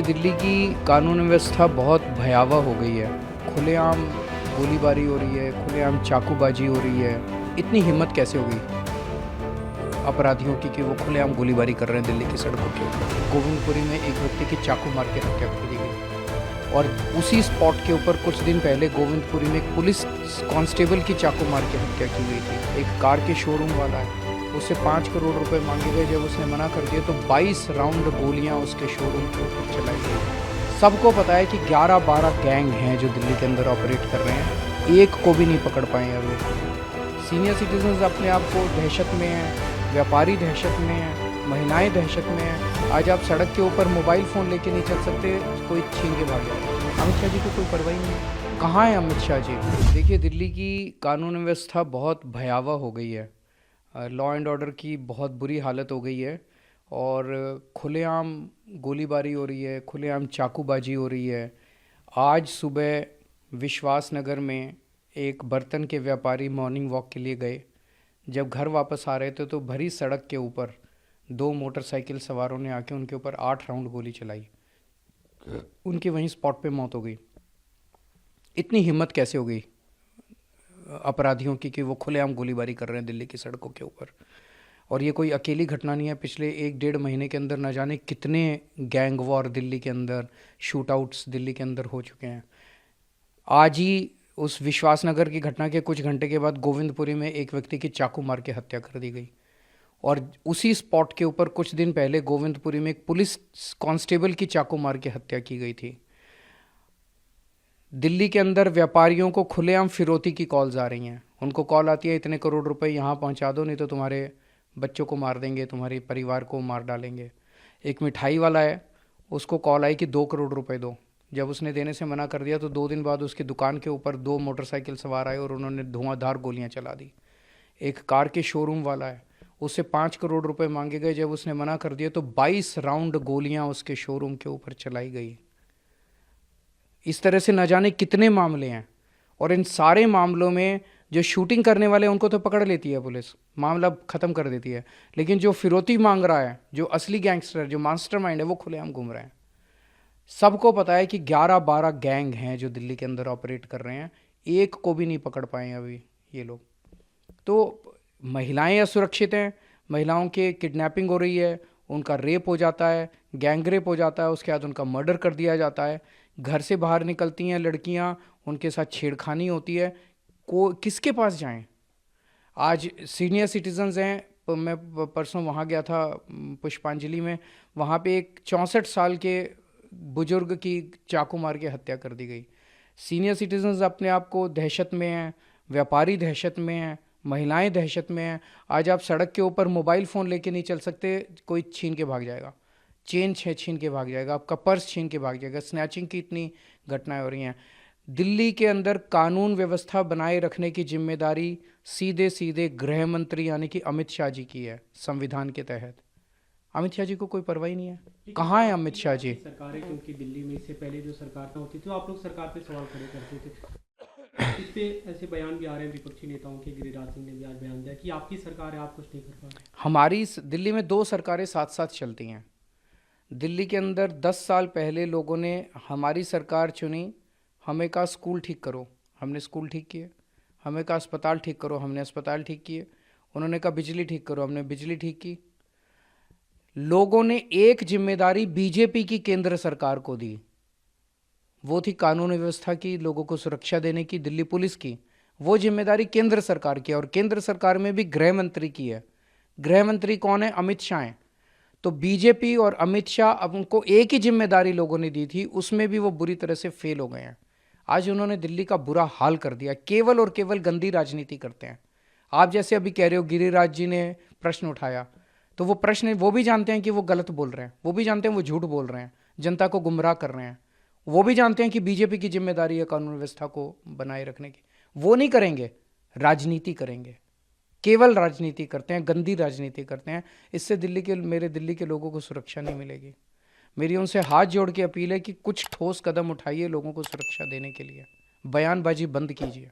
दिल्ली की कानून व्यवस्था बहुत भयावह हो गई है। खुलेआम गोलीबारी हो रही है, खुलेआम चाकूबाजी हो रही है। इतनी हिम्मत कैसे हो गई अपराधियों की कि वो खुलेआम गोलीबारी कर रहे हैं दिल्ली की सड़कों के ऊपर। गोविंदपुरी में एक व्यक्ति की चाकू मार के हत्या कर दी गई और उसी स्पॉट के ऊपर कुछ दिन पहले गोविंदपुरी में एक पुलिस कांस्टेबल की चाकू मार के हत्या की गई थी। एक कार के शोरूम वाला है, उससे 5 करोड़ रुपए मांगे गए। जब उसने मना कर दिया तो 22 राउंड गोलियां उसके शोरूम के ऊपर चलाई गई। सबको पता है कि 11-12 गैंग हैं जो दिल्ली के अंदर ऑपरेट कर रहे हैं, एक को भी नहीं पकड़ पाए अभी। सीनियर सिटीजन्स अपने आप को दहशत में हैं, व्यापारी दहशत में हैं, महिलाएं दहशत में हैं। आज आप सड़क के ऊपर मोबाइल फ़ोन लेके नहीं चल सकते, कोई छीन के भाग जाए। अमित शाह जी को कोई परवाह ही नहीं। कहाँ है अमित शाह जी? देखिए, दिल्ली की कानून व्यवस्था बहुत भयावह हो गई है। लॉ एंड ऑर्डर की बहुत बुरी हालत हो गई है और खुलेआम गोलीबारी हो रही है, खुलेआम चाकूबाजी हो रही है। आज सुबह विश्वास नगर में एक बर्तन के व्यापारी मॉर्निंग वॉक के लिए गए। जब घर वापस आ रहे थे तो भरी सड़क के ऊपर 2 मोटरसाइकिल सवारों ने आके उनके ऊपर 8 राउंड गोली चलाई। उनकी वहीं स्पॉट पे मौत हो गई। इतनी हिम्मत कैसे हो गई अपराधियों की कि वो खुलेआम गोलीबारी कर रहे हैं दिल्ली की सड़कों के ऊपर। और ये कोई अकेली घटना नहीं है। पिछले 1-1.5 महीने के अंदर न जाने कितने गैंग वॉर दिल्ली के अंदर, शूट आउट्स दिल्ली के अंदर हो चुके हैं। आज ही उस विश्वास नगर की घटना के कुछ घंटे के बाद गोविंदपुरी में एक व्यक्ति की चाकू मार के हत्या कर दी गई और उसी स्पॉट के ऊपर कुछ दिन पहले गोविंदपुरी में एक पुलिस कांस्टेबल की चाकू मार के हत्या की गई थी। दिल्ली के अंदर व्यापारियों को खुलेआम फिरौती की कॉल्स आ रही हैं। उनको कॉल आती है, इतने करोड़ रुपए यहाँ पहुँचा दो, नहीं तो तुम्हारे बच्चों को मार देंगे, तुम्हारे परिवार को मार डालेंगे। एक मिठाई वाला है, उसको कॉल आई कि 2 करोड़ रुपए दो। जब उसने देने से मना कर दिया तो 2 दिन बाद उसकी दुकान के ऊपर 2 मोटरसाइकिल सवार आए और उन्होंने धुआंधार गोलियां चला दी। एक कार के शोरूम वाला है, उससे 5 करोड़ रुपए मांगे गए। जब उसने मना कर दिया तो 22 राउंड गोलियां उसके शोरूम के ऊपर चलाई गई। इस तरह से न जाने कितने मामले हैं और इन सारे मामलों में जो शूटिंग करने वाले उनको तो पकड़ लेती है पुलिस, मामला ख़त्म कर देती है, लेकिन जो फिरौती मांग रहा है, जो असली गैंगस्टर, जो मास्टरमाइंड है, वो खुलेआम घूम रहे हैं। सबको पता है कि 11-12 गैंग हैं जो दिल्ली के अंदर ऑपरेट कर रहे हैं, एक को भी नहीं पकड़ पाए अभी ये लोग। तो महिलाएं असुरक्षित हैं, महिलाओं के किडनैपिंग हो रही है, उनका रेप हो जाता है, गैंग रेप हो जाता है, उसके बाद उनका मर्डर कर दिया जाता है। घर से बाहर निकलती हैं लड़कियां, उनके साथ छेड़खानी होती है। को किसके पास जाएं? आज सीनियर सिटीजन्स हैं, मैं परसों वहाँ गया था पुष्पांजलि में, वहाँ पे एक 64 साल के बुजुर्ग की चाकू मार के हत्या कर दी गई। सीनियर सिटीजन्स अपने आप को दहशत में हैं, व्यापारी दहशत में हैं, महिलाएं दहशत में हैं। आज आप सड़क के ऊपर मोबाइल फ़ोन लेके नहीं चल सकते, कोई छीन के भाग जाएगा, चेन छीन के भाग जाएगा, आपका पर्स छीन के भाग जाएगा। स्नैचिंग की इतनी घटनाएं हो रही हैं। दिल्ली के अंदर कानून व्यवस्था बनाए रखने की जिम्मेदारी सीधे सीधे गृह मंत्री यानी कि अमित शाह जी की है संविधान के तहत। अमित शाह जी को कोई परवाह ही नहीं है। कहाँ है अमित शाह जी? सरकार है, क्योंकि दिल्ली में इससे पहले जो सरकार होती थी आप लोग सरकार पे सवाल खड़े करते थे। इस पे ऐसे बयान भी आ रहे हैं विपक्षी नेताओं के। गिरिराज सिंह ने भी आज बयान दिया कि आपकी सरकार है, आप कुछ नहीं कर पा रहे। हमारी दिल्ली में 2 सरकारें साथ साथ चलती हैं। दिल्ली के अंदर 10 साल पहले लोगों ने हमारी सरकार चुनी। हमें कहा स्कूल ठीक करो, हमने स्कूल ठीक किए। हमें कहा अस्पताल ठीक करो, हमने अस्पताल ठीक किए। उन्होंने कहा बिजली ठीक करो, हमने बिजली ठीक की। लोगों ने एक जिम्मेदारी बीजेपी की केंद्र सरकार को दी, वो थी कानून व्यवस्था की, लोगों को सुरक्षा देने की, दिल्ली पुलिस की। वो जिम्मेदारी केंद्र सरकार की है और केंद्र सरकार में भी गृह मंत्री की है। गृह मंत्री कौन है? अमित शाह हैं। तो बीजेपी और अमित शाह, अब उनको एक ही जिम्मेदारी लोगों ने दी थी, उसमें भी वो बुरी तरह से फेल हो गए हैं। आज उन्होंने दिल्ली का बुरा हाल कर दिया। केवल और केवल गंदी राजनीति करते हैं। आप जैसे अभी कह रहे हो गिरिराज जी ने प्रश्न उठाया, तो वो प्रश्न वो भी जानते हैं कि वो गलत बोल रहे हैं, वो भी जानते हैं वो झूठ बोल रहे हैं, जनता को गुमराह कर रहे हैं। वो भी जानते हैं कि बीजेपी की जिम्मेदारी है कानून व्यवस्था को बनाए रखने की। वो नहीं करेंगे, राजनीति करेंगे, केवल राजनीति करते हैं, गंदी राजनीति करते हैं। इससे मेरे दिल्ली के लोगों को सुरक्षा नहीं मिलेगी। मेरी उनसे हाथ जोड़ के अपील है कि कुछ ठोस कदम उठाइए लोगों को सुरक्षा देने के लिए। बयानबाजी बंद कीजिए।